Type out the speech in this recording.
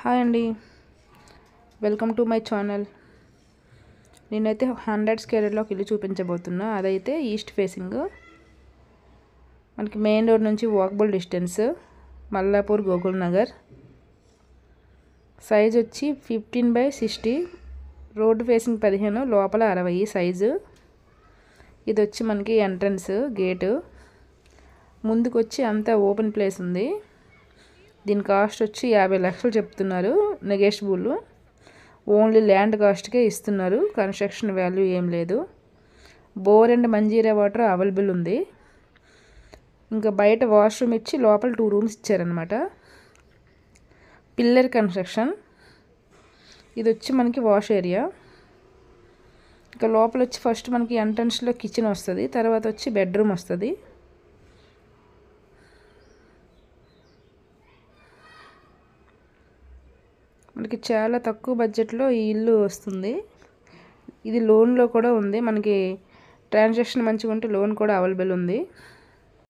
Hi అండి, welcome to my channel. నేనైతే 100 స్క్వేర్లోకి ఇల్లు చూపించబోతున్నా. అదైతే ఈస్ట్ ఫేసింగ్, మనకి మెయిన్ రోడ్ నుంచి walkable distance, Mallapur Gokul Nagar. Size వచ్చి 15/60, రోడ్ ఫేసింగ్ 15, లోపల 60 సైజు. ఇది వచ్చి మనకి ఎంట్రన్స్ గేటు. ముందుకు వచ్చి అంతా ఓపెన్ ప్లేస్ ఉంది. దీని కాస్ట్ వచ్చి 50 లక్షలు చెప్తున్నారు, నెగోషియబుల్. ఓన్లీ ల్యాండ్ కాస్ట్కే ఇస్తున్నారు, కన్స్ట్రక్షన్ వాల్యూ ఏం లేదు. Bore and Manjira water available ఉంది. ఇంకా బయట వాష్రూమ్ ఇచ్చి లోపల 2 రూమ్స్ ఇచ్చారనమాట. Pillar construction. ఇది వచ్చి మనకి వాష్ ఏరియా. ఇంకా లోపల వచ్చి ఫస్ట్ మనకి ఎంట్రన్స్లో కిచెన్ వస్తుంది, తర్వాత వచ్చి బెడ్రూమ్ వస్తుంది. మనకి చాలా తక్కువ బడ్జెట్లో ఈ ఇల్లు వస్తుంది. ఇది లోన్లో కూడా ఉంది, మనకి ట్రాన్సాక్షన్ మంచిగా ఉంటే లోన్ కూడా అవైలబుల్ ఉంది.